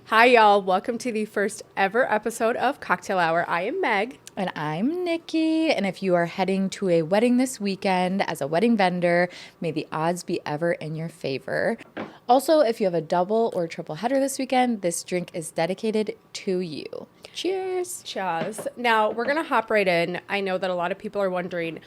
Hi, y'all. Welcome to the first ever episode of Cocktail Hour. I am Meg. And I'm Nikki. And if you are heading to a wedding this weekend as a wedding vendor, may the odds be ever in your favor. Also, if you have a double or triple header this weekend, this drink is dedicated to you. Cheers. Cheers. Now, we're going to hop right in. I know that a lot of people are wondering,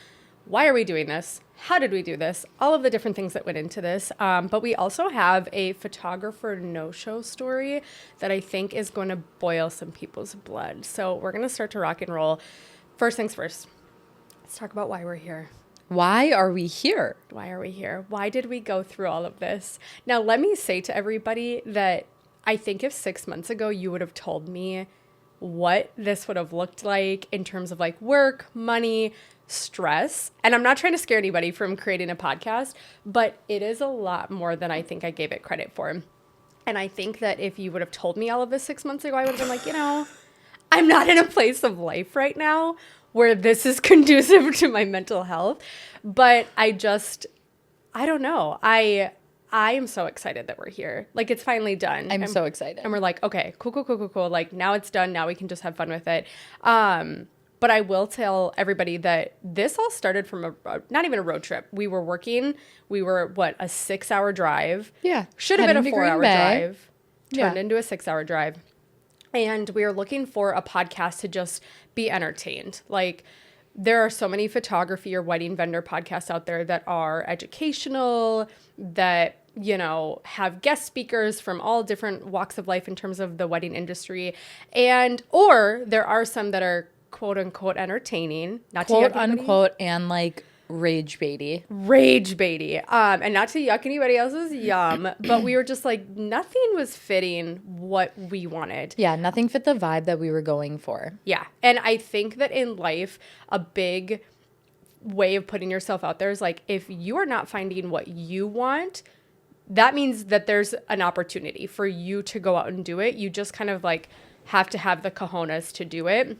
why are we doing this? How did we do this? All of the different things that went into this. But we also have a photographer no-show story that I think is going to boil some people's blood. So we're going to start to rock and roll. First things first, let's talk about why we're here. Why are we here? Why are we here? Why did we go through all of this? Now, let me say to everybody that I think if 6 months ago you would have told me what this would have looked like in terms of like work, money, stress. And I'm not trying to scare anybody from creating a podcast, but it is a lot more than I think I gave it credit for. And I think that if you would have told me all of this 6 months ago, I would have been like, I'm not in a place of life right now where this is conducive to my mental health. But I don't know. I am so excited that we're here. Like, it's finally done. I'm so excited. And we're like, okay, cool. Like, now it's done. Now we can just have fun with it. But I will tell everybody that this all started from not even a road trip. We were working. We were, a 6-hour drive? Yeah. Should have been a Heading to 4-hour Green Bay. drive. Turned into a 6-hour drive. And we were looking for a podcast to just be entertained. Like, there are so many photography or wedding vendor podcasts out there that are educational, that, have guest speakers from all different walks of life in terms of the wedding industry. Or there are some that are quote unquote entertaining, not to Quote yuck anybody. unquote, and like rage baity. And not to yuck anybody else's yum, but we were just like, nothing was fitting what we wanted. Yeah, nothing fit the vibe that we were going for. Yeah. And I think that in life, a big way of putting yourself out there is like, if you are not finding what you want, that means that there's an opportunity for you to go out and do it. You just kind of like have to have the cojones to do it.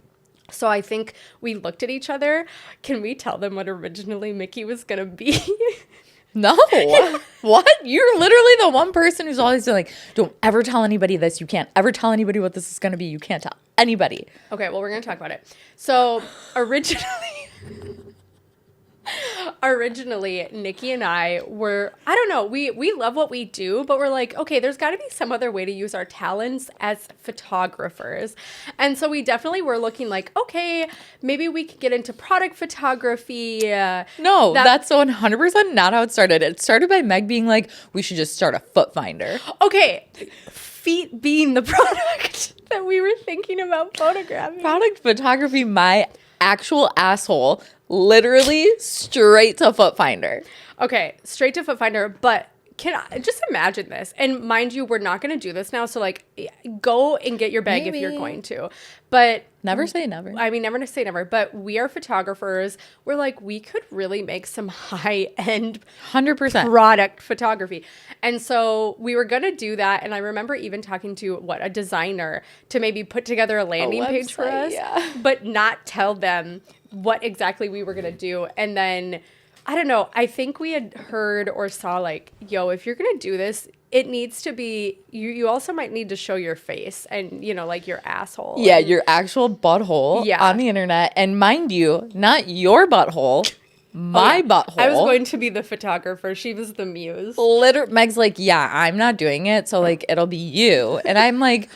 So I think we looked at each other. Can we tell them what originally Mickey was going to be? No. What? You're literally the one person who's always been like, don't ever tell anybody this. You can't ever tell anybody what this is going to be. You can't tell anybody. Okay, well, we're going to talk about it. So originally, Nikki and I were, I don't know, we love what we do, but we're like, okay, there's got to be some other way to use our talents as photographers. And so we definitely were looking like, okay, maybe we could get into product photography. No, that's 100% not how it started. It started by Meg being like, we should just start a foot finder. Okay, feet being the product that we were thinking about photographing. Product photography, my actual asshole, literally straight to foot finder. Okay, straight to foot finder, but can I just imagine this? And mind you, we're not going to do this now, so like go and get your bag if you're going to. But never say never. I mean, never to say never, but we are photographers. We're like, we could really make some high-end 100% product photography. And so we were going to do that. And I remember even talking to a designer to maybe put together a landing page for us, but not tell them what exactly we were going to do. And then, I don't know, I think we had heard or saw like, yo, if you're going to do this, it needs to be, you also might need to show your face and, like your asshole. Yeah, your actual butthole on the internet. And mind you, not your butthole, my butthole. I was going to be the photographer. She was the muse. Meg's like, yeah, I'm not doing it. So like, it'll be you. And I'm like,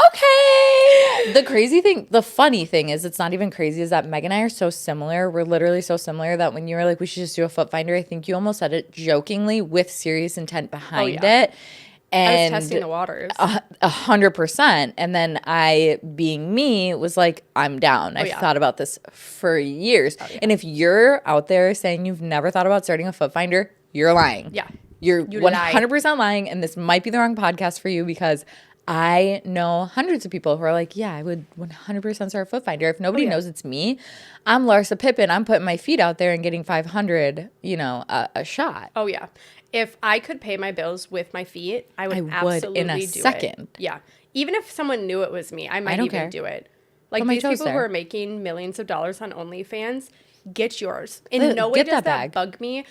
okay. The funny thing is, it's not even crazy, is that Meg and I are so similar. We're literally so similar that when you were like, we should just do a foot finder, I think you almost said it jokingly with serious intent behind it. And I was testing the waters. 100%. And then I, being me, was like, I'm down. I've thought about this for years. And if you're out there saying you've never thought about starting a foot finder, you're lying. Yeah. You're 100% lying. And this might be the wrong podcast for you, because I know hundreds of people who are like, yeah, I would 100% start a foot finder. If nobody knows it's me, I'm Larsa Pippen. I'm putting my feet out there and getting 500, a shot. Oh, yeah. If I could pay my bills with my feet, I would absolutely in a do second. It. Yeah. Even if someone knew it was me, I might even do it. Like Put my these toes people who there. are making millions of dollars on OnlyFans, get yours. In no way does that bug me.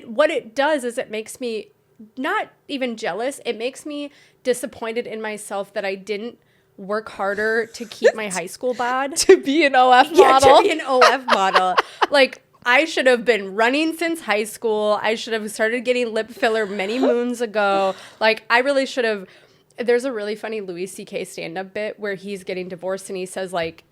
What it does is it makes me not even jealous. It makes me disappointed in myself that I didn't work harder to keep my high school bod. To be an OF model. Yeah, to be an OF model. Like, I should have been running since high school. I should have started getting lip filler many moons ago. Like, I really should have. There's a really funny Louis C.K. stand-up bit where he's getting divorced and he says, like,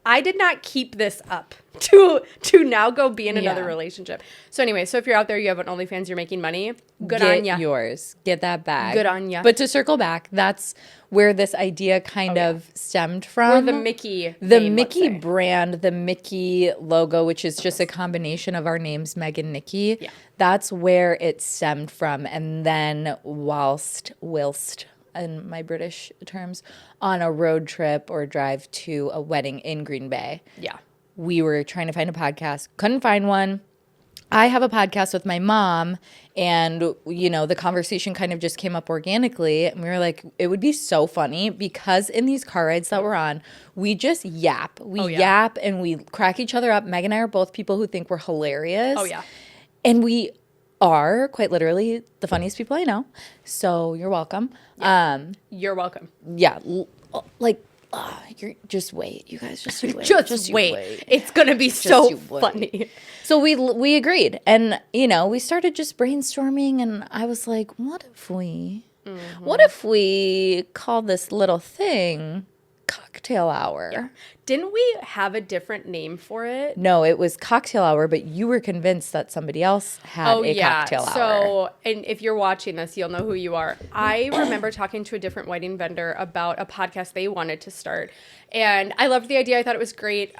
I did not keep this up to now go be in another relationship. So anyway, so if you're out there, you have an OnlyFans, you're making money, good on ya. Get yours. Get that bag. Good on ya. But to circle back, that's where this idea kind of stemmed from. Or the Mickey The name, Mickey brand, the Mickey logo, which is just a combination of our names, Meg and Nikki. Yeah. That's where it stemmed from. And then whilst in my British terms, on a road trip or drive to a wedding in Green Bay. Yeah. We were trying to find a podcast, couldn't find one. I have a podcast with my mom, and, you know, the conversation kind of just came up organically. And we were like, it would be so funny because in these car rides that we're on, we just yap. We yap and we crack each other up. Meg and I are both people who think we're hilarious. Oh, yeah. And we are quite literally the funniest people I know. So you're welcome. Yeah. You're welcome. Yeah. You're just wait. You guys just wait. just wait. It's going to be so funny. So we agreed. And, you know, we started just brainstorming. And I was like, what if we call this little thing cocktail hour? Yeah. Didn't we have a different name for it? No, it was cocktail hour, but you were convinced that somebody else had a cocktail hour. So, and if you're watching this, you'll know who you are. I remember talking to a different wedding vendor about a podcast they wanted to start. And I loved the idea. I thought it was great.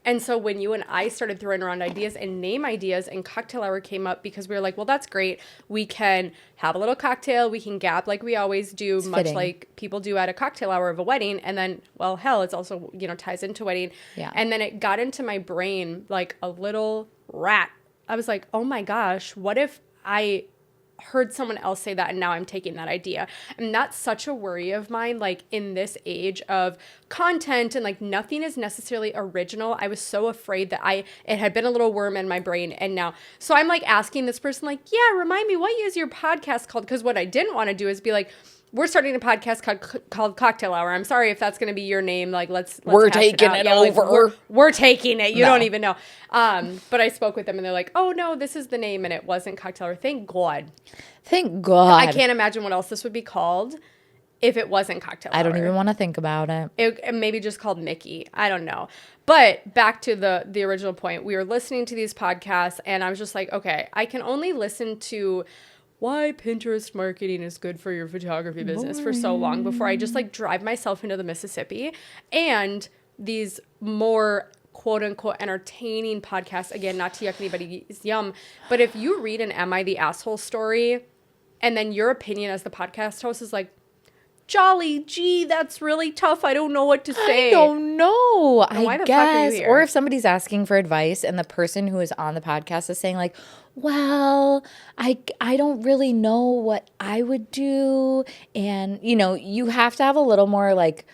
And so when you and I started throwing around ideas and name ideas, and cocktail hour came up because we were like, well, that's great. We can have a little cocktail. We can gap like we always do, much fitting. Like people do at a cocktail hour of a wedding. And then, well, hell, it's also, you know, ties into wedding. Yeah. And then it got into my brain like a little rat. I was like, oh my gosh, what if I heard someone else say that and now I'm taking that idea? And that's such a worry of mine, like in this age of content and like nothing is necessarily original. I was so afraid that it had been a little worm in my brain. And now, so I'm like asking this person like, yeah, remind me, what is your podcast called? Because what I didn't want to do is be like, we're starting a podcast called Cocktail Hour. I'm sorry if that's going to be your name. Like, let's we're taking it over. Like, we're taking it. You don't even know. But I spoke with them and they're like, oh no, this is the name, and it wasn't Cocktail Hour. Thank God. Thank God. I can't imagine what else this would be called if it wasn't Cocktail Hour. I don't even want to think about it. It maybe just called Mickey. I don't know. But back to the original point. We were listening to these podcasts and I was just like, okay, I can only listen to why Pinterest marketing is good for your photography business for so long before I just like drive myself into the Mississippi. And these more quote unquote entertaining podcasts, again, not to yuck anybody's yum, but if you read an Am I the Asshole story and then your opinion as the podcast host is like, jolly, gee, that's really tough. I don't know what to say. I don't know. Why the fuck are you here? Or if somebody's asking for advice and the person who is on the podcast is saying like, well, I don't really know what I would do. And, you know, you have to have a little more like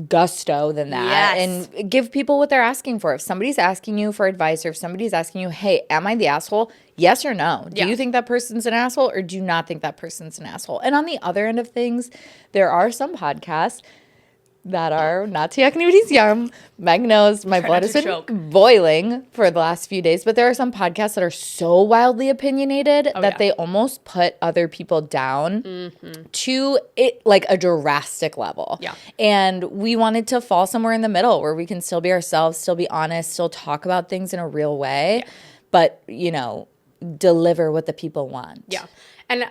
gusto than that. Yes. And give people what they're asking for. If somebody's asking you for advice or if somebody's asking you, hey, am I the asshole? Yes or no? Do you think that person's an asshole or do you not think that person's an asshole? And on the other end of things, there are some podcasts that are not to yuck anybody's yum. Meg knows my blood has been boiling for the last few days, but there are some podcasts that are so wildly opinionated that they almost put other people down to it like a drastic level. Yeah. And we wanted to fall somewhere in the middle where we can still be ourselves, still be honest, still talk about things in a real way, but, you know, deliver what the people want. Yeah. And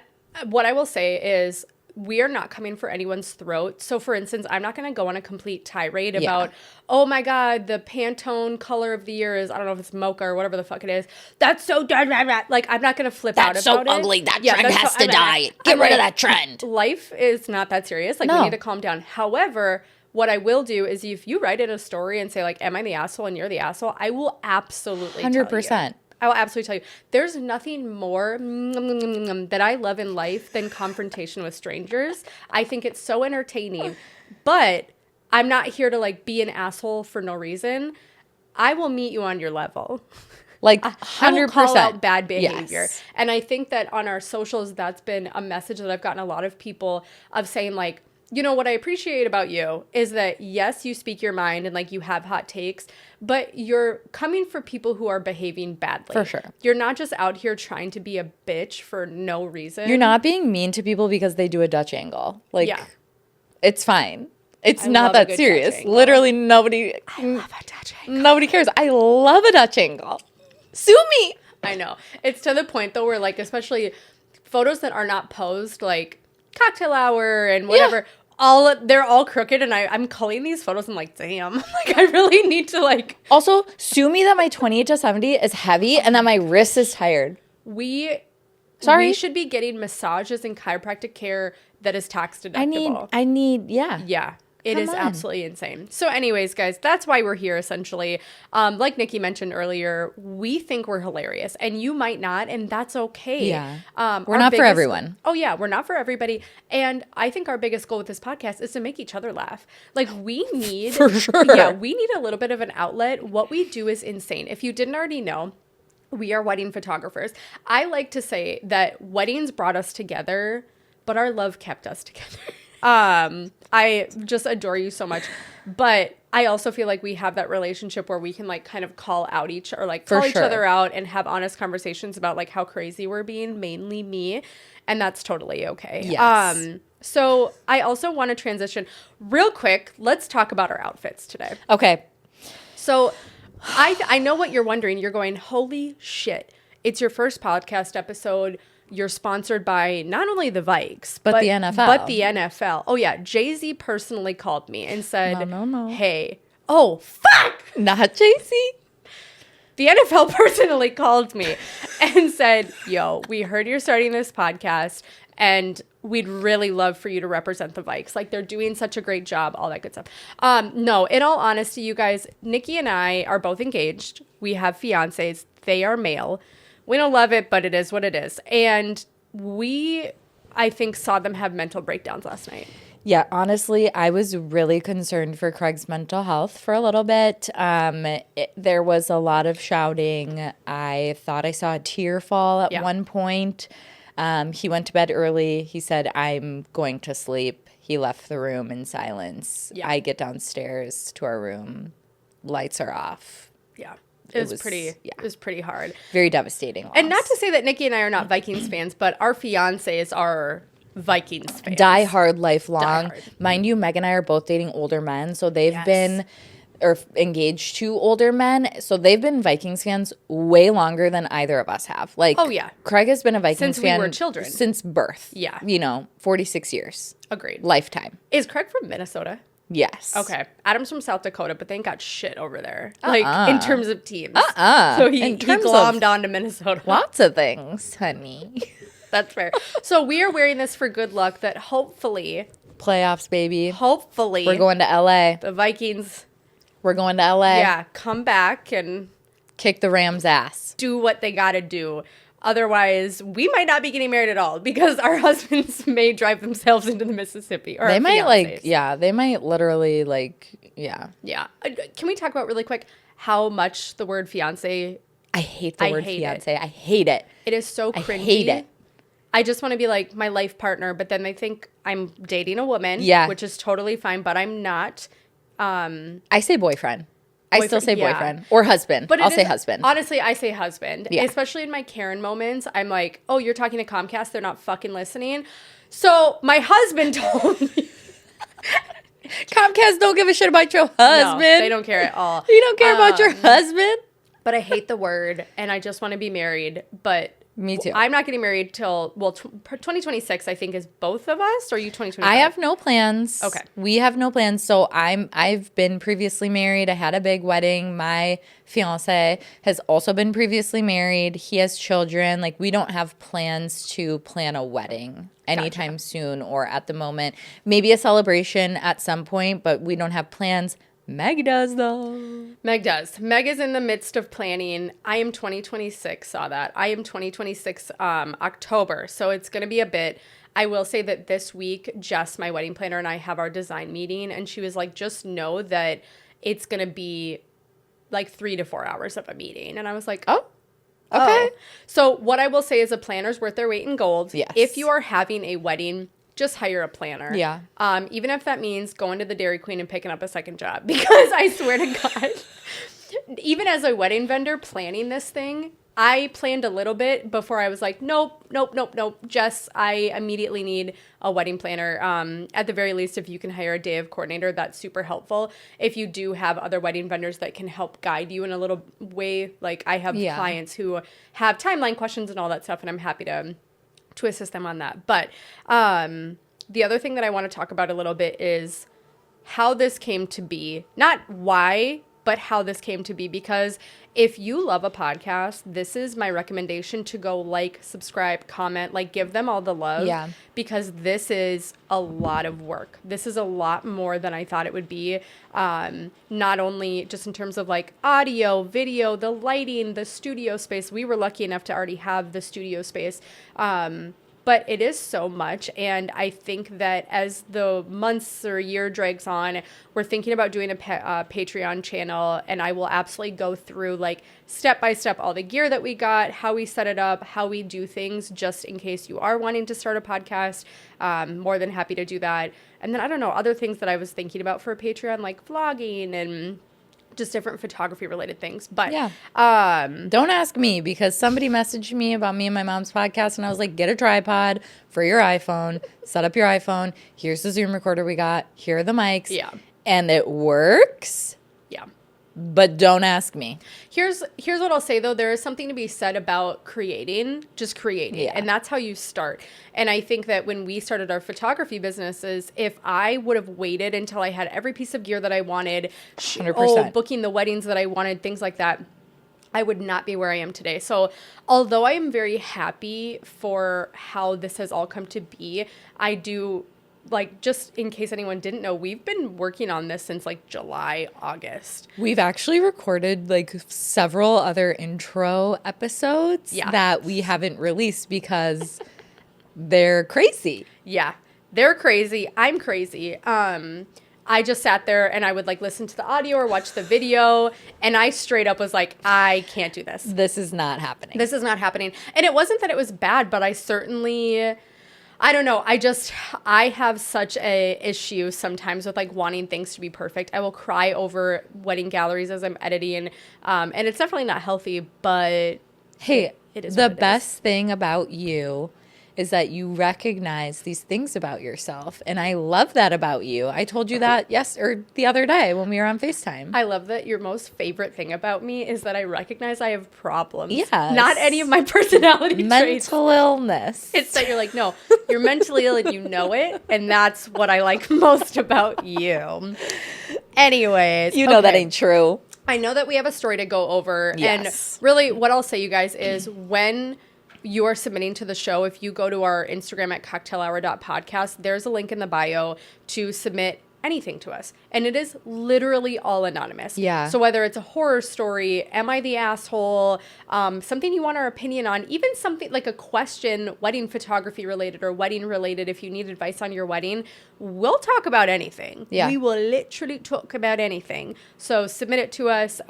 what I will say is we are not coming for anyone's throat. So for instance, I'm not going to go on a complete tirade about, oh my God, the Pantone color of the year is, I don't know if it's mocha or whatever the fuck it is. That's so bad. Like, I'm not going to flip out about it. That's so ugly. That trend has to die. Get rid of that trend. Life is not that serious. Like, we need to calm down. However, what I will do is if you write in a story and say like, am I the asshole and you're the asshole? I will absolutely 100%. tell you. I will absolutely tell you. There's nothing more that I love in life than confrontation with strangers. I think it's so entertaining. But I'm not here to like be an asshole for no reason. I will meet you on your level. Like, I will 100%. call out bad behavior. Yes. And I think that on our socials, that's been a message that I've gotten a lot of people of saying, like, you know, what I appreciate about you is that, yes, you speak your mind and, like, you have hot takes, but you're coming for people who are behaving badly. For sure. You're not just out here trying to be a bitch for no reason. You're not being mean to people because they do a Dutch angle. Like, Yeah. it's fine. It's I not love a that good serious. Dutch angle. Literally nobody I love a Dutch angle. nobody cares. I love a Dutch angle. Sue me. I know. It's to the point, though, where, like, especially photos that are not posed, like cocktail hour and whatever, they're all crooked, and I'm culling these photos. I'm like, damn, like, I really need to, like. Also, sue me that my 28 to 70 is heavy and that my wrist is tired. We Sorry? we should be getting massages and chiropractic care that is tax deductible. I need, yeah. Yeah. It is on. absolutely insane. So anyways, guys, that's why we're here, essentially. Like Nikki mentioned earlier, we think we're hilarious, and you might not, and that's okay. Yeah. We're not for everyone. Oh, yeah, we're not for everybody. And I think our biggest goal with this podcast is to make each other laugh. Like, we need... For sure. Yeah, we need a little bit of an outlet. What we do is insane. If you didn't already know, we are wedding photographers. I like to say that weddings brought us together, but our love kept us together. I just adore you so much, but I also feel like we have that relationship where we can, like, kind of call out each other out and have honest conversations about, like, how crazy we're being, mainly me, and that's totally okay. Yes. So I also want to transition real quick. Let's talk about our outfits today. Okay. So I know what you're wondering. You're going, holy shit. It's your first podcast episode. You're sponsored by not only the Vikes, but the NFL. But the NFL. Oh, yeah. Jay-Z personally called me and said, No. Hey, oh, fuck. Not Jay-Z. The NFL personally called me and said, yo, we heard you're starting this podcast, and we'd really love for you to represent the Vikes. Like, they're doing such a great job, all that good stuff. No, in all honesty, you guys, Nikki and I are both engaged. We have fiancés. They are male. We don't love it, but it is what it is. And we, I think, saw them have mental breakdowns last night. Yeah, honestly, I was really concerned for Craig's mental health for a little bit. There was a lot of shouting. I thought I saw a tear fall at one point. He went to bed early. He said, I'm going to sleep. He left the room in silence. Yeah. I get downstairs to our room. Lights are off. Yeah. It was pretty hard. Very devastating loss. And not to say that Nikki and I are not Vikings fans, but our fiancés are Vikings fans. Die hard, lifelong. Die hard. Mind you, Meg and I are both dating older men, so they've been engaged to older men, so they've been Vikings fans way longer than either of us have. Like, oh yeah, Craig has been a Vikings fan since we were children, since birth. Yeah, 46 years. Agreed. Lifetime. Is Craig from Minnesota? Yes. Okay. Adam's from South Dakota, but they ain't got shit over there. Like, in terms of teams. So he glommed on to Minnesota. Lots of things, honey. That's fair. So we are wearing this for good luck that hopefully... Playoffs, baby. Hopefully... We're going to L.A. The Vikings... We're going to L.A. Yeah, come back and... kick the Rams' ass. Do what they gotta do. Otherwise, we might not be getting married at all because our husbands may drive themselves into the Mississippi. Or they might they might literally Yeah. Can we talk about really quick how much the word fiance? I hate the word fiance. I hate it. It is so cringy. I hate it. I just want to be like my life partner, but then they think I'm dating a woman, which is totally fine, but I'm not. I say boyfriend. I still say boyfriend or husband. But I'll say husband. Honestly, I say husband. Yeah. Especially in my Karen moments. I'm like, oh, you're talking to Comcast. They're not fucking listening. So my husband told me. Comcast don't give a shit about your husband. No, they don't care at all. You don't care about your husband? But I hate the word, and I just want to be married. But me too. I'm not getting married till 2026. I think is both of us. Or are you 2025? I have no plans. Okay, we have no plans. So I've been previously married. I had a big wedding. My fiance has also been previously married. He has children. Like, we don't have plans to plan a wedding anytime soon or at the moment. Maybe a celebration at some point, but we don't have plans. Meg does, though. Meg does. Meg is in the midst of planning. I am 2026, saw that. I am 2026 October, so it's going to be a bit. I will say that this week, Jess, my wedding planner, and I have our design meeting, and she was like, just know that it's going to be like 3 to 4 hours of a meeting. And I was like, oh, Okay. So what I will say is a planner's worth their weight in gold. Yes. If you are having a wedding, just hire a planner. Yeah. Even if that means going to the Dairy Queen and picking up a second job. Because I swear to God, even as a wedding vendor planning this thing, I planned a little bit before I was like, nope. Jess, I immediately need a wedding planner. At the very least, if you can hire a day of coordinator, that's super helpful. If you do have other wedding vendors that can help guide you in a little way, like I have clients who have timeline questions and all that stuff, and I'm happy to assist them on that. But the other thing that I want to talk about a little bit is how this came to be. Not why, but how this came to be. Because if you love a podcast, this is my recommendation to go like, subscribe, comment, like give them all the love. Yeah. Because this is a lot of work. This is a lot more than I thought it would be. Not only just in terms of like audio, video, the lighting, the studio space. We were lucky enough to already have the studio space. But it is so much, and I think that as the months or year drags on, we're thinking about doing a Patreon channel, and I will absolutely go through, like, step by step all the gear that we got, how we set it up, how we do things, just in case you are wanting to start a podcast. More than happy to do that. And then, I don't know, other things that I was thinking about for a Patreon, like vlogging and just different photography related things. But don't ask me, because somebody messaged me about me and my mom's podcast, and I was like, get a tripod for your iPhone, set up your iPhone. Here's the Zoom recorder we got. Here are the mics. Yeah. And it works. Yeah. But don't ask me. Here's what I'll say, though. There is something to be said about just creating. Yeah. And that's how you start. And I think that when we started our photography businesses, if I would have waited until I had every piece of gear that I wanted, 100%. Booking the weddings that I wanted, things like that, I would not be where I am today. So although I am very happy for how this has all come to be, I do... Like, just in case anyone didn't know, we've been working on this since, like, July, August. We've actually recorded, like, several other intro episodes that we haven't released because they're crazy. Yeah, they're crazy. I'm crazy. I just sat there and I would, like, listen to the audio or watch the video, and I straight up was like, I can't do this. This is not happening. This is not happening. And it wasn't that it was bad, but I certainly... I don't know. I have such a issue sometimes with like wanting things to be perfect. I will cry over wedding galleries as I'm editing. And it's definitely not healthy, but hey, it is the best thing about you is that you recognize these things about yourself. And I love that about you. I told you that the other day when we were on FaceTime. I love that your most favorite thing about me is that I recognize I have problems. Yes. Not any of my personality traits. Mental illness. It's that you're like, no, you're mentally ill and you know it. And that's what I like most about you. Anyways. You know that ain't true. I know that we have a story to go over. Yes. And really what I'll say, you guys, is when you are submitting to the show, if you go to our Instagram at cocktailhour.podcast, there's a link in the bio to submit anything to us. And it is literally all anonymous. Yeah. So whether it's a horror story, am I the asshole, something you want our opinion on, even something like a question, wedding photography related or wedding related, if you need advice on your wedding, we'll talk about anything. Yeah. We will literally talk about anything. So submit it to us.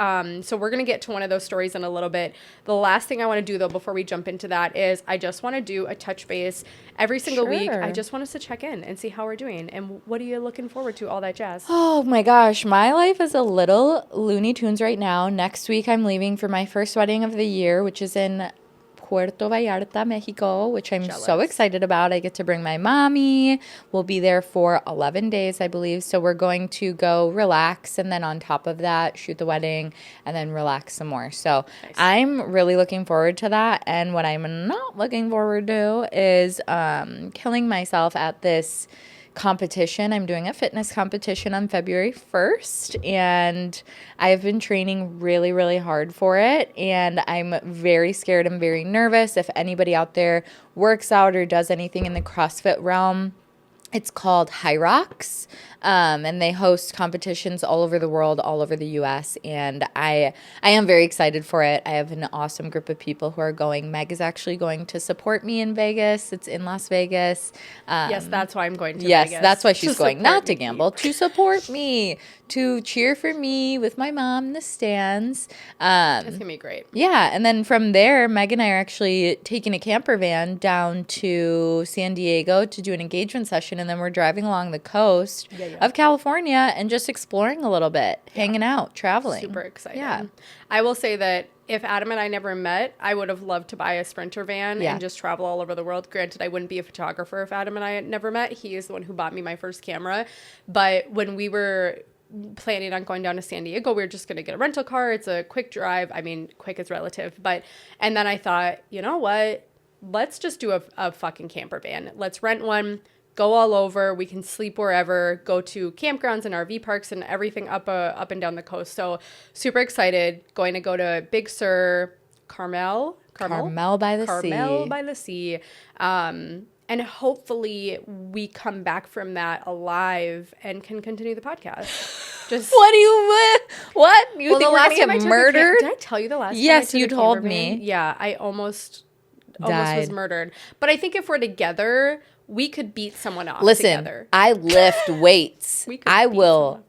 So we're going to get to one of those stories in a little bit. The last thing I want to do, though, before we jump into that is I just want to do a touch base every single week. I just want us to check in and see how we're doing. And what are you looking forward to? All that jazz. Oh my gosh, my life is a little Looney Tunes right now. Next week I'm leaving for my first wedding of the year, which is in Puerto Vallarta, Mexico, which I'm so excited about. I get to bring my mommy. We'll be there for 11 days, I believe. So we're going to go relax, and then on top of that, shoot the wedding and then relax some more. So nice. I'm really looking forward to that. And what I'm not looking forward to is killing myself at this competition. I'm doing a fitness competition on February 1st, and I've been training really, really hard for it, and I'm very scared. I'm very nervous. If anybody out there works out or does anything in the CrossFit realm, it's called High Rocks. And they host competitions all over the world, all over the U.S. And I am very excited for it. I have an awesome group of people who are going. Meg is actually going to support me in Vegas. It's in Las Vegas. Yes, that's why I'm going to Yes, Vegas. that's why she's going. Not to me. gamble, to support me, to cheer for me with my mom in the stands. It's going to be great. Yeah, and then from there, Meg and I are actually taking a camper van down to San Diego to do an engagement session, and then we're driving along the coast of California and just exploring a little bit, hanging out, traveling. Super excited. Yeah. I will say that if Adam and I never met, I would have loved to buy a Sprinter van and just travel all over the world. Granted, I wouldn't be a photographer if Adam and I had never met. He is the one who bought me my first camera. But when we were planning on going down to San Diego, we were just going to get a rental car. It's a quick drive. I mean, quick is relative. And then I thought, you know what? Let's just do a fucking camper van. Let's rent one. Go all over. We can sleep wherever. Go to campgrounds and RV parks and everything up and down the coast. So super excited. Going to go to Big Sur, Carmel by the Sea. And hopefully we come back from that alive and can continue the podcast. Just what do you think we're gonna get murdered? Did I tell you the last time? Yes, you told me. Yeah, I almost was murdered. But I think if we're together, we could beat someone off. Listen, together. I lift weights. I love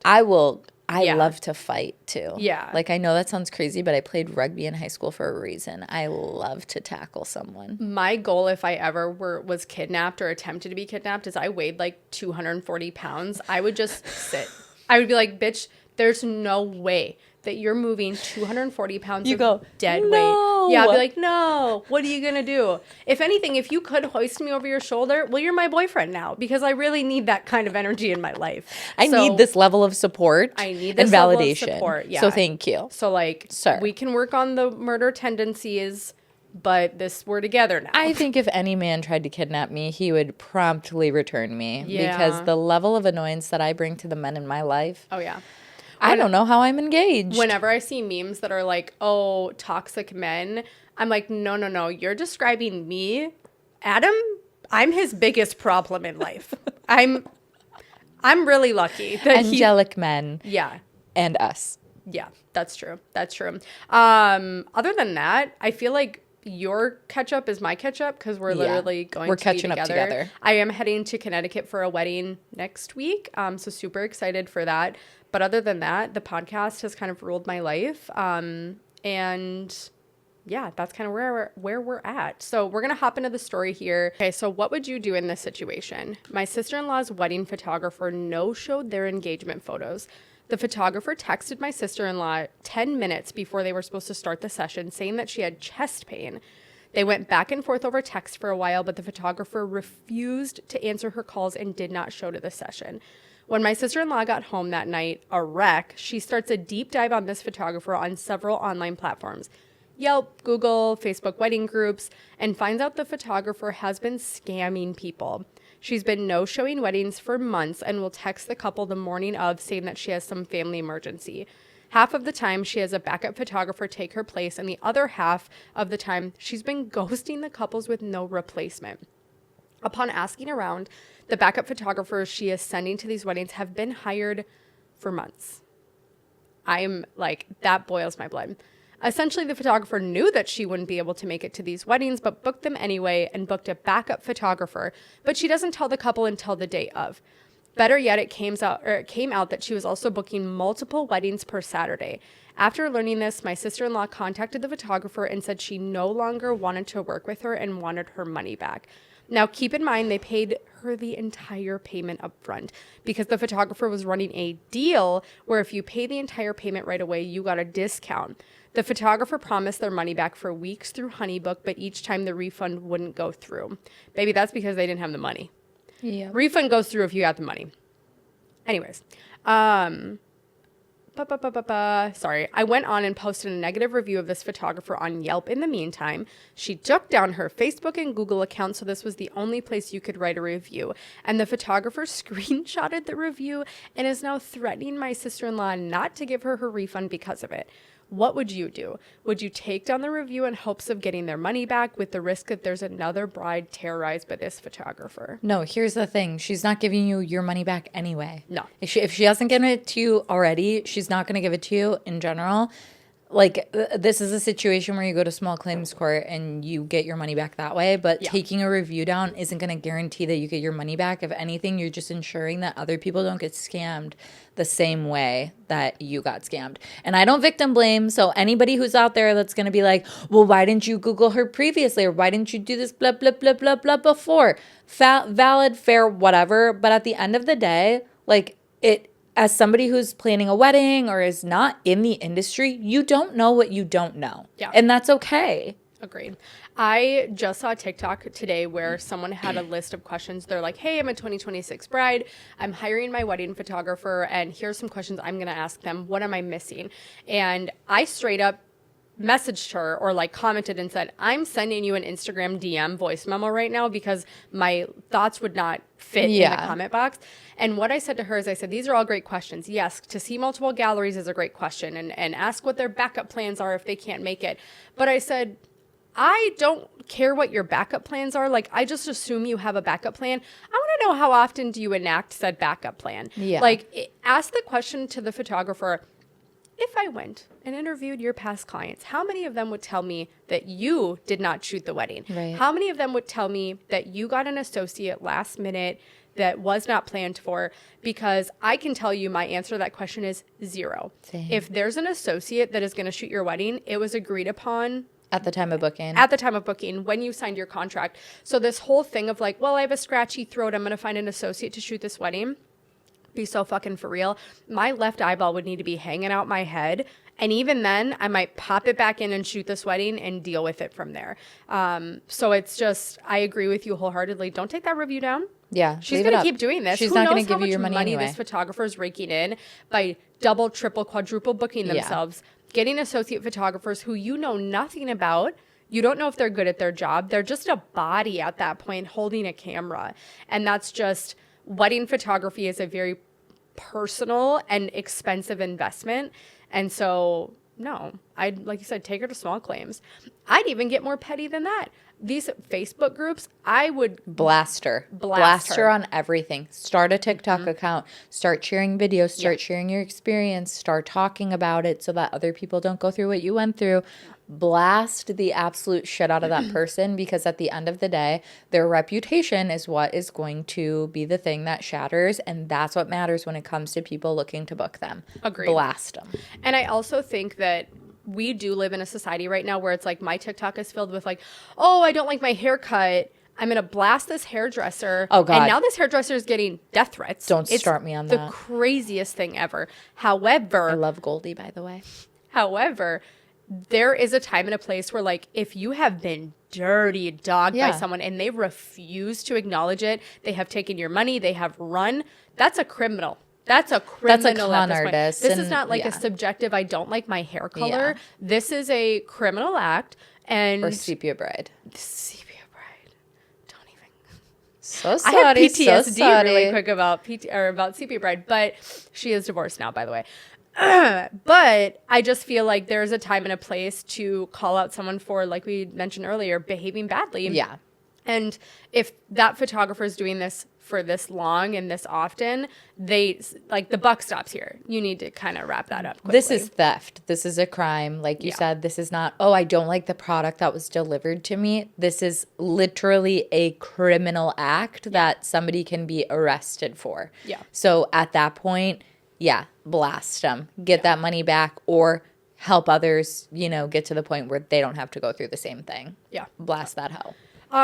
to fight too. Yeah. Like, I know that sounds crazy, but I played rugby in high school for a reason. I love to tackle someone. My goal, if I ever was kidnapped or attempted to be kidnapped, is I weighed like 240 pounds. I would just sit. I would be like, bitch, there's no way that you're moving 240 pounds dead weight. Yeah, I'd be like, no, what are you going to do? If anything, if you could hoist me over your shoulder, well, you're my boyfriend now because I really need that kind of energy in my life. I need this level of support and validation. Yeah. So thank you. So like, we can work on the murder tendencies, but we're together now. I think if any man tried to kidnap me, he would promptly return me because the level of annoyance that I bring to the men in my life. Oh, yeah. I don't know how I'm engaged. Whenever I see memes that are like, oh, toxic men, I'm like, no. You're describing me. Adam, I'm his biggest problem in life. I'm really lucky. That angelic men. Yeah. And us. Yeah, that's true. Other than that, I feel like your catch-up is my catch-up because we're literally we're catching up together. I am heading to Connecticut for a wedding next week, so super excited for that. But other than that, the podcast has kind of ruled my life, and yeah, that's kind of where we're at. So we're gonna hop into the story here. Okay, so what would you do in this situation? My sister-in-law's wedding photographer no-showed their engagement photos. The photographer texted my sister-in-law 10 minutes before they were supposed to start the session, saying that she had chest pain. They went back and forth over text for a while, but the photographer refused to answer her calls and did not show to the session. When my sister-in-law got home that night, a wreck, she starts a deep dive on this photographer on several online platforms, Yelp, Google, Facebook wedding groups, and finds out the photographer has been scamming people. She's been no-showing weddings for months and will text the couple the morning of saying that she has some family emergency. Half of the time, she has a backup photographer take her place, and the other half of the time, she's been ghosting the couples with no replacement. Upon asking around, the backup photographers she is sending to these weddings have been hired for months. I'm like, that boils my blood. Essentially, the photographer knew that she wouldn't be able to make it to these weddings, but booked them anyway and booked a backup photographer. But she doesn't tell the couple until the day of. Better yet, it came out that she was also booking multiple weddings per Saturday. After learning this, my sister-in-law contacted the photographer and said she no longer wanted to work with her and wanted her money back. Now, keep in mind, they paid her the entire payment up front because the photographer was running a deal where if you pay the entire payment right away, you got a discount. The photographer promised their money back for weeks through Honeybook, but each time the refund wouldn't go through. Baby, that's because they didn't have the money. Yeah. Refund goes through if you got the money. Anyways, sorry. I went on and posted a negative review of this photographer on Yelp in the meantime. She took down her Facebook and Google account, so this was the only place you could write a review. And the photographer screenshotted the review and is now threatening my sister-in-law not to give her refund because of it. What would you do? Would you take down the review in hopes of getting their money back with the risk that there's another bride terrorized by this photographer? No, here's the thing. She's not giving you your money back anyway. No. If she hasn't given it to you already, she's not going to give it to you in general. Like, this is a situation where you go to small claims court and you get your money back that way. But taking a review down isn't going to guarantee that you get your money back. If anything, you're just ensuring that other people don't get scammed the same way that you got scammed. And I don't victim blame. So anybody who's out there that's going to be like, well, why didn't you Google her previously? Or why didn't you do this blah, blah, blah, blah, blah before? Valid, fair, whatever. But at the end of the day, like, as somebody who's planning a wedding or is not in the industry, you don't know what you don't know. Yeah. And that's okay. Agreed. I just saw a TikTok today where someone had a list of questions. They're like, hey, I'm a 2026 bride. I'm hiring my wedding photographer, and here's some questions I'm going to ask them. What am I missing? And I straight up messaged her or like commented and said, I'm sending you an Instagram DM voice memo right now because my thoughts would not fit in the comment box. And what I said to her is I said, these are all great questions. Yes, to see multiple galleries is a great question, and ask what their backup plans are if they can't make it. But I said, I don't care what your backup plans are. Like, I just assume you have a backup plan. I want to know, how often do you enact said backup plan? Yeah. Like, ask the question to the photographer, if I went and interviewed your past clients, how many of them would tell me that you did not shoot the wedding? Right. How many of them would tell me that you got an associate last minute that was not planned for? Because I can tell you my answer to that question is 0. Same. If there's an associate that is going to shoot your wedding, it was agreed upon At the time of booking. at the time of booking, when you signed your contract. So this whole thing of like, well, I have a scratchy throat, I'm going to find an associate to shoot this wedding. Be so fucking for real. My left eyeball would need to be hanging out my head. And even then, I might pop it back in and shoot this wedding and deal with it from there. So it's just, I agree with you wholeheartedly. Don't take that review down. Yeah. She's going to keep doing this. She's Who not knows going to how give you your much money anyway. this photographer is raking in by double, triple, quadruple booking themselves, getting associate photographers who you know nothing about. You don't know if they're good at their job. They're just a body at that point holding a camera. And that's just, wedding photography is a very personal and expensive investment. And so, no, I'd, like you said, take her to small claims. I'd even get more petty than that. These Facebook groups, I would blast her on everything. Start a TikTok account, start sharing videos, start sharing your experience, start talking about it so that other people don't go through what you went through. Blast the absolute shit out of that person, because at the end of the day, their reputation is what is going to be the thing that shatters, and that's what matters when it comes to people looking to book them. Agreed. Blast them. And I also think that we do live in a society right now where it's like, my TikTok is filled with like, oh, I don't like my haircut, I'm going to blast this hairdresser. Oh, God. And now this hairdresser is getting death threats. Don't start me on that. The craziest thing ever. However, I love Goldie, by the way. However, there is a time and a place where, like, if you have been dirty dogged by someone and they refuse to acknowledge it, they have taken your money, they have run, that's a criminal. That's a criminal. That's a con artist. This is not like a subjective, I don't like my hair color. Yeah. This is a criminal act. And Or sepia bride. Sepia bride. Don't even. So sorry. I have PTSD so sorry. really quick about about sepia bride, but she is divorced now, by the way. But I just feel like there's a time and a place to call out someone for, like we mentioned earlier, behaving badly. Yeah. And if that photographer is doing this for this long and this often, they, like, the buck stops here. You need to kind of wrap that up quickly. This is theft. This is a crime. Like you said, this is not, oh, I don't like the product that was delivered to me. This is literally a criminal act that somebody can be arrested for. Yeah. So at that point, blast them. Get that money back, or help others, get to the point where they don't have to go through the same thing. Yeah. Blast that hoe.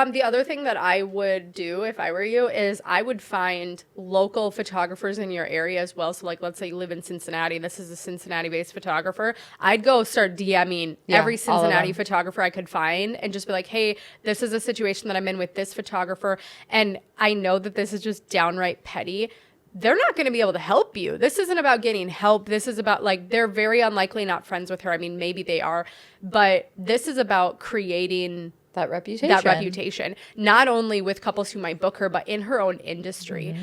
The other thing that I would do if I were you is I would find local photographers in your area as well. So, like, let's say you live in Cincinnati. This is a Cincinnati-based photographer. I'd go start DMing every Cincinnati photographer I could find and just be like, hey, this is a situation that I'm in with this photographer, and I know that this is just downright petty. They're not going to be able to help you. This isn't about getting help. This is about, like, they're very unlikely not friends with her. I mean, maybe they are, but this is about creating that reputation, not only with couples who might book her, but in her own industry.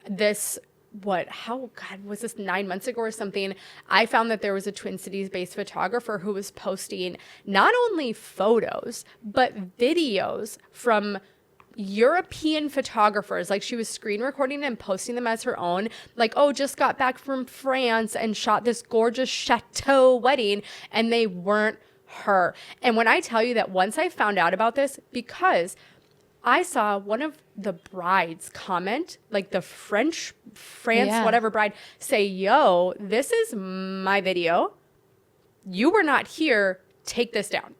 This God, was this 9 months ago or something? I found that there was a Twin Cities based photographer who was posting not only photos, but videos from European photographers. Like she was screen recording and posting them as her own. Like, oh, just got back from France and shot this gorgeous chateau wedding, and they weren't her. And when I tell you that once I found out about this, because I saw one of the brides comment, like the France, whatever bride, say, yo, this is my video. You were not here. Take this down.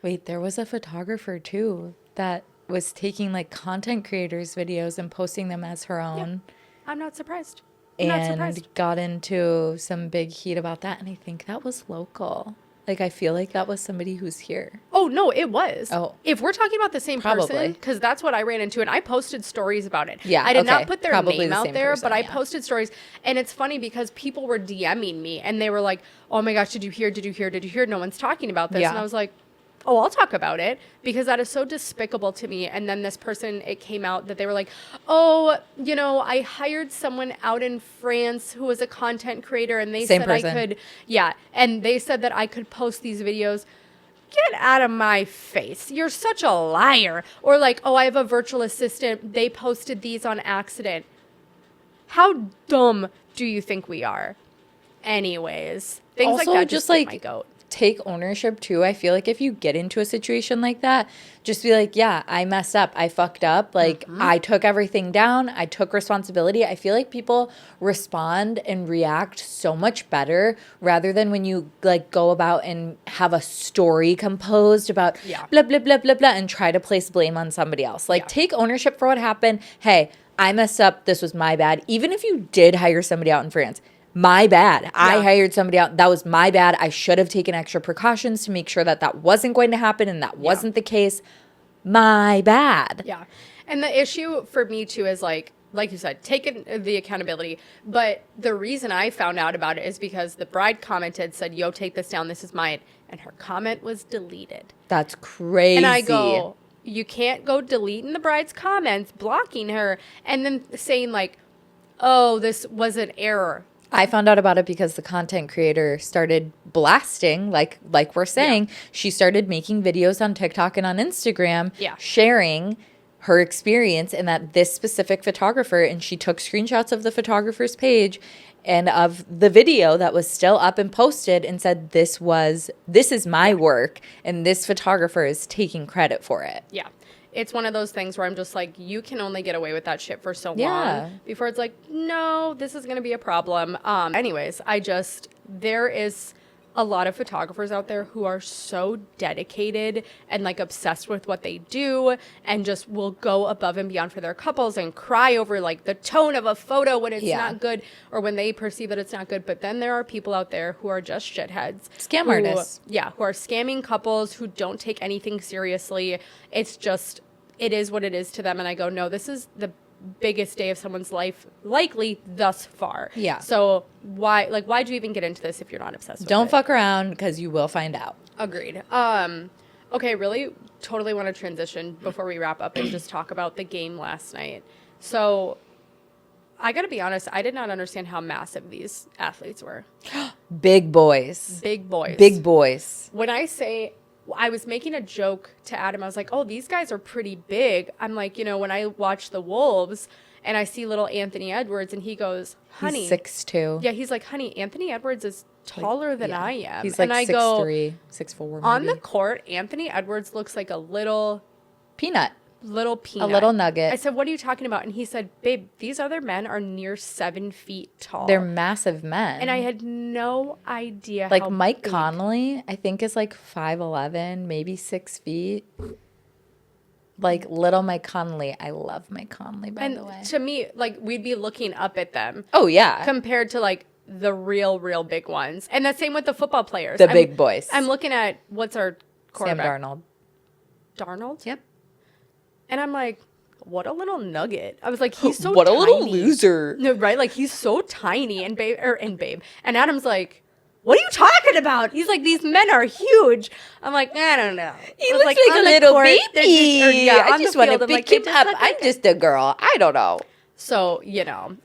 Wait, there was a photographer too that was taking like content creators' videos and posting them as her own. Yeah. I'm not surprised. Got into some big heat about that. And I think that was local. Like, I feel like that was somebody who's here. Oh, no, it was. Oh. If we're talking about the same person, because that's what I ran into, and I posted stories about it. Yeah, I did not put their name out there, but I posted stories. And it's funny because people were DMing me, and they were like, oh my gosh, did you hear? No one's talking about this. Yeah. And I was like, oh, I'll talk about it, because that is so despicable to me. And then this person, it came out that they were like, oh, you know, I hired someone out in France who was a content creator, and they said I could, and they said that I could post these videos. Get out of my face. You're such a liar. Or like, oh, I have a virtual assistant. They posted these on accident. How dumb do you think we are? Anyways, things also, like that just like my goat. Take ownership too. I feel like if you get into a situation like that, just be like, yeah, I messed up. I fucked up. Like, I took everything down. I took responsibility. I feel like people respond and react so much better rather than when you like go about and have a story composed about blah, blah, blah, blah, blah, and try to place blame on somebody else. Like, take ownership for what happened. Hey, I messed up. This was my bad. Even if you did hire somebody out in France, my bad. I hired somebody out. That was my bad. I should have taken extra precautions to make sure that that wasn't going to happen, and that wasn't the case. My bad. Yeah. And the issue for me too is like you said, taking the accountability. But the reason I found out about it is because the bride commented, said, yo, take this down. This is mine. And her comment was deleted. That's crazy. And I go, you can't go deleting the bride's comments, blocking her, and then saying like, oh, this was an error. I found out about it because the content creator started blasting, like we're saying. Yeah. She started making videos on TikTok and on Instagram, sharing her experience, and that this specific photographer, and she took screenshots of the photographer's page and of the video that was still up and posted and said, this is my work, and this photographer is taking credit for it. Yeah. It's one of those things where I'm just like, you can only get away with that shit for so long before it's like, no, this is going to be a problem. Anyways, there is a lot of photographers out there who are so dedicated and like obsessed with what they do and just will go above and beyond for their couples and cry over like the tone of a photo when it's not good or when they perceive that it's not good. But then there are people out there who are just shitheads. Scam artists. Yeah, who are scamming couples, who don't take anything seriously. It's just, it is what it is to them. And I go, no, this is the biggest day of someone's life likely thus far. Yeah. So why'd you even get into this if you're not obsessed with it? Don't fuck around, because you will find out. Agreed. Okay, really totally want to transition before we wrap up and just talk about the game last night. So I got to be honest, I did not understand how massive these athletes were. Big boys. Big boys. Big boys. When I say, I was making a joke to Adam. I was like, oh, these guys are pretty big. I'm like, you know, when I watch the Wolves and I see little Anthony Edwards and he goes, honey. He's 6'2". Yeah, he's like, honey, Anthony Edwards is taller than I am. He's like 6'3", 6'4". Maybe. On the court, Anthony Edwards looks like a little peanut. A little nugget. I said, what are you talking about? And he said, babe, these other men are near 7 feet tall. They're massive men. And I had no idea like how Mike big. Conley, I think, is like 5'11", maybe 6 feet. Like little Mike Conley. I love Mike Conley, by the way. And to me, like, we'd be looking up at them. Oh, yeah. Compared to like the real big ones. And the same with the football players. The big boys. I'm looking at, what's our quarterback? Sam Darnold? Yep. And I'm like, what a little nugget. I was like, he's so what tiny. What a little loser. No, right? Like, he's so tiny. And babe. And Adam's like, what are you talking about? He's like, these men are huge. I'm like, I don't know. He looks like a little baby. I just want to pick him up. I'm just a girl. I don't know. So,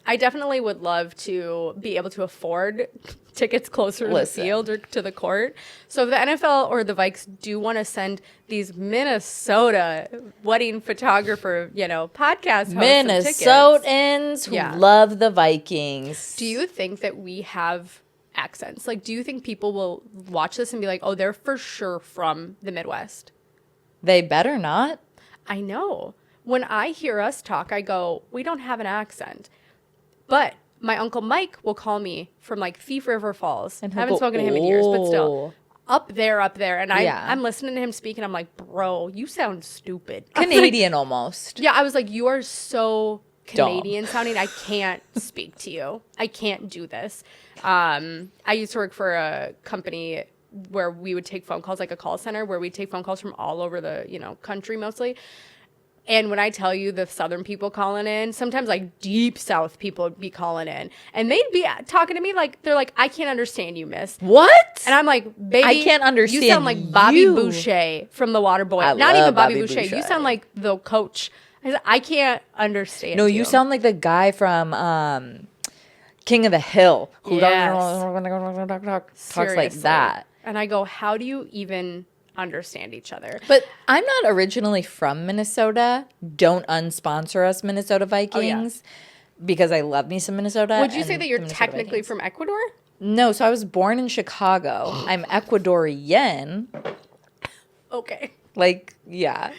I definitely would love to be able to afford tickets closer to the field or to the court. So if the NFL or the Vikes do want to send these Minnesota wedding photographer, podcast hosts Minnesotans who love the Vikings. Do you think that we have accents? Like, do you think people will watch this and be like, oh, they're for sure from the Midwest? They better not. I know. When I hear us talk, I go, we don't have an accent. But my Uncle Mike will call me from like Thief River Falls. I haven't spoken to him in years, but still. Up there. And I'm listening to him speak and I'm like, bro, you sound stupid. Canadian almost. Yeah, I was like, you are so Canadian sounding. I can't speak to you. I can't do this. I used to work for a company where we would take phone calls, like a call center, where we'd take phone calls from all over the, country mostly. And when I tell you the Southern people calling in, sometimes like deep South people would be calling in. And they'd be talking to me like, they're like, I can't understand you, miss. What? And I'm like, baby, I can't understand you. Sound like Bobby Boucher from The Waterboy. Not even Bobby Boucher. You sound like the coach. I said, I can't understand you sound like the guy from King of the Hill who talks like that. And I go, how do you even understand each other? But I'm not originally from Minnesota. Don't unsponsor us, Minnesota Vikings, because I love me some Minnesota. Would you say that you're technically from Ecuador? No, so I was born in Chicago. I'm Ecuadorian. Okay. Like, yeah.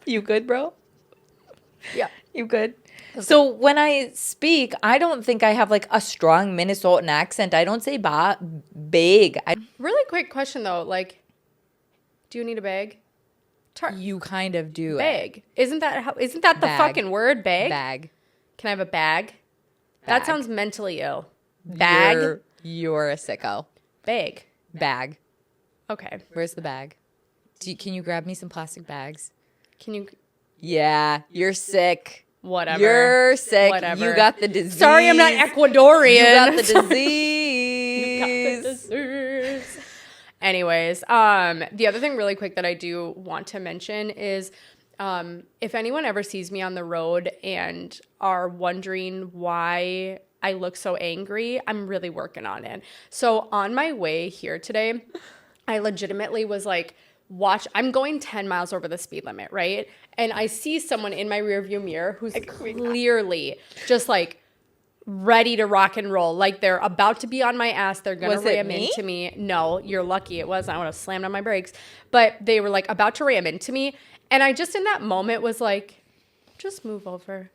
You good, bro? Yeah. You good? Okay. So when I speak, I don't think I have like a strong Minnesotan accent. I don't say big. Really quick question though, like, do you need a bag? You kind of do. Bag. Isn't that the fucking word, bag? Bag. Can I have a bag? That sounds mentally ill. Bag? You're a sicko. Bag. Bag. Okay. Where's the bag? Can you grab me some plastic bags? Can you? Yeah, you're sick. Whatever. You're sick. Whatever. You got the disease. Sorry, I'm not Ecuadorian. You got the disease. You got the disease. Anyways, the other thing really quick that I do want to mention is if anyone ever sees me on the road and are wondering why I look so angry, I'm really working on it. So on my way here today, I legitimately was like, I'm going 10 miles over the speed limit, right? And I see someone in my rearview mirror who's clearly just like ready to rock and roll. Like they're about to be on my ass. They're going to ram into me. No, you're lucky it was. I would have slammed on my brakes. But they were like about to ram into me. And I just in that moment was like, just move over.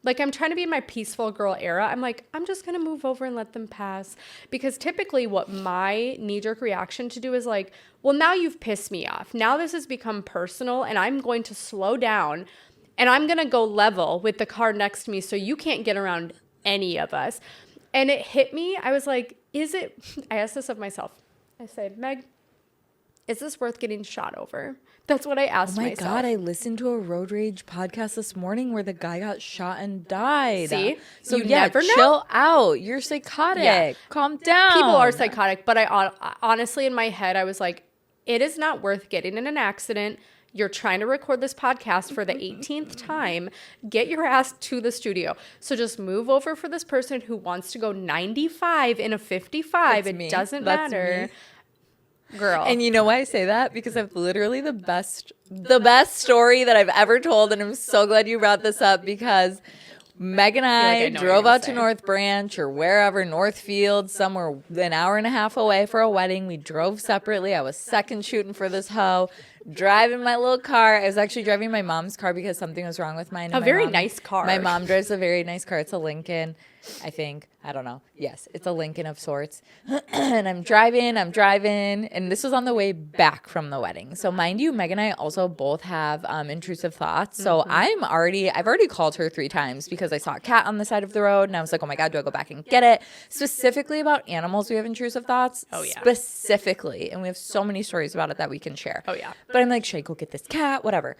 Like I'm trying to be in my peaceful girl era. I'm like, I'm just going to move over and let them pass. Because typically what my knee-jerk reaction to do is like, well, now you've pissed me off. Now this has become personal and I'm going to slow down and I'm going to go level with the car next to me so you can't get around any of us. And it hit me. I was like, I asked this of myself. I said, Meg, is this worth getting shot over? That's what I asked myself. Oh my God, I listened to a road rage podcast this morning where the guy got shot and died. See? So you never know. Chill out. You're psychotic. Yeah. Calm down. People are psychotic, but I honestly in my head, I was like, it is not worth getting in an accident. You're trying to record this podcast for the 18th time. Get your ass to the studio. So just move over for this person who wants to go 95 in a 55. It doesn't matter. Girl. And you know why I say that? Because I've literally the best story that I've ever told. And I'm so glad you brought this up because Meg and I drove out to North Branch or wherever, Northfield, somewhere an hour and a half away for a wedding. We drove separately. I was second shooting for this hoe, driving my little car. I was actually driving my mom's car because something was wrong with mine. A very nice car. My mom drives a very nice car. It's a Lincoln, I think. I don't know. Yes, it's a Lincoln of sorts. And I'm driving, and this was on the way back from the wedding. So mind you, Meg and I also both have intrusive thoughts. So I've already called her 3 times because I saw a cat on the side of the road, and I was like, oh my God, do I go back and get it? Specifically about animals, we have intrusive thoughts. Oh yeah. Specifically, and we have so many stories about it that we can share. Oh yeah. But I'm like, should I go get this cat? Whatever.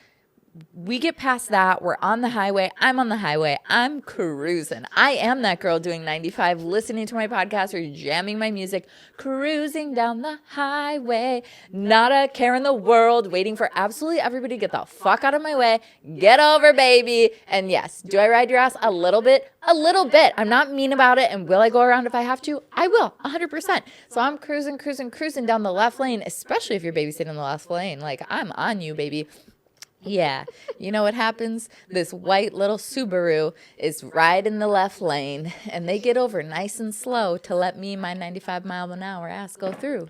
we get past that. We're on the highway. I'm on the highway. I'm cruising. I am that girl doing 95, listening to my podcast or jamming my music, cruising down the highway. Not a care in the world, waiting for absolutely everybody to get the fuck out of my way. Get over, baby. And yes, do I ride your ass? A little bit. A little bit. I'm not mean about it. And will I go around if I have to? I will, 100%. So I'm cruising down the left lane, especially if you're babysitting in the left lane. Like, I'm on you, baby. Yeah, you know what happens? This white little Subaru is right in the left lane, and they get over nice and slow to let me, my 95-mile-an-hour ass, go through.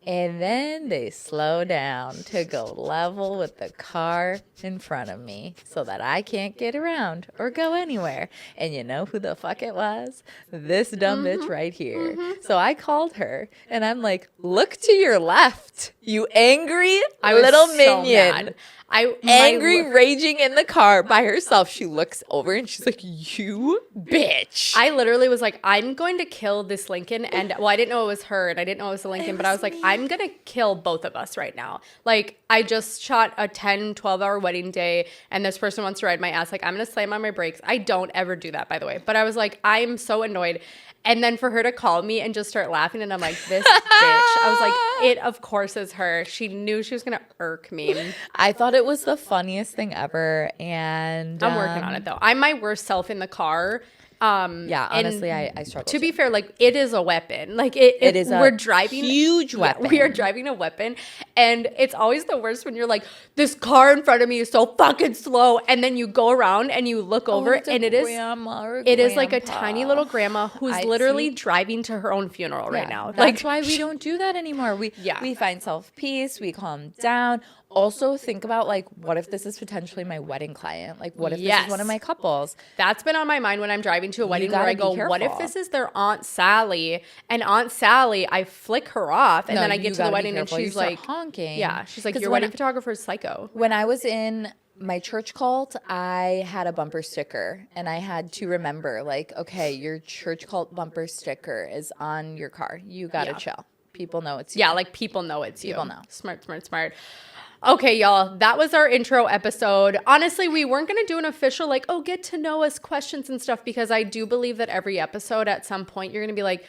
And then they slow down to go level with the car in front of me so that I can't get around or go anywhere. And you know who the fuck it was? This dumb bitch right here. So I called her, and I'm like, look to your left, you angry little minion. Mad. Raging in the car by herself. She looks over and she's like, you bitch. I literally was like, I'm going to kill this Lincoln. And well, I didn't know it was her and I didn't know it was a Lincoln, but I was like, I'm going to kill both of us right now. Like, I just shot a 10, 12-hour wedding day and this person wants to ride my ass. Like, I'm going to slam on my brakes. I don't ever do that, by the way. But I was like, I'm so annoyed. And then for her to call me and just start laughing, and I'm like, this bitch. I was like, it of course is her. She knew she was going to irk me. I thought it was the funniest thing ever. And I'm working on it, though. I'm my worst self in the car. Yeah, honestly, I struggle. To be fair, like, it is a weapon. Like, it is we're driving huge weapon. Yeah, we are driving a weapon. And it's always the worst when you're like, this car in front of me is so fucking slow. And then you go around and you look over and it is like a tiny little grandma who's literally driving to her own funeral right now. That's why we don't do that anymore. We find self-peace. We calm down. Also, think about, like, what if this is potentially my wedding client? Like, what if this is one of my couples? That's been on my mind when I'm driving to a wedding where I go, what if this is their Aunt Sally? And Aunt Sally, I flick her off, and then I get to the wedding, and she's like, honking. Yeah, she's like, your wedding photographer is psycho. When I was in my church cult, I had a bumper sticker, and I had to remember, like, okay, your church cult bumper sticker is on your car. You got to chill. People know it's you. Yeah, like, people know it's you. People know. Smart. Okay, y'all, that was our intro episode. Honestly, we weren't going to do an official, like, oh, get to know us questions and stuff, because I do believe that every episode at some point you're going to be like,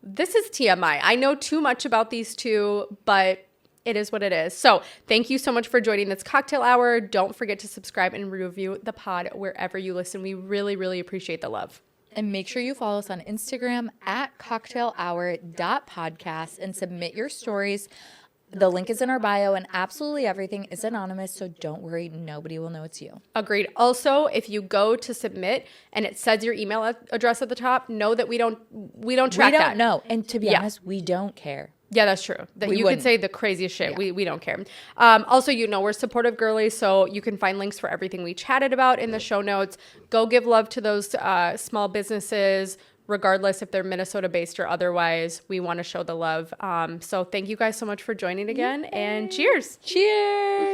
this is TMI. I know too much about these two, but it is what it is. So thank you so much for joining this cocktail hour. Don't forget to subscribe and review the pod wherever you listen. We really, really appreciate the love. And make sure you follow us on Instagram at cocktailhour.podcast and submit your stories. The link is in our bio, and absolutely everything is anonymous, so don't worry. Nobody will know it's you. Agreed. Also, if you go to submit and it says your email address at the top, know that we don't track that. We don't know. And to be honest, we don't care. Yeah, that's true. You could say the craziest shit. Yeah. We don't care. Also, we're supportive girlies, so you can find links for everything we chatted about in the show notes. Go give love to those small businesses, regardless if they're Minnesota-based or otherwise. We want to show the love. So thank you guys so much for joining again, and cheers. Cheers.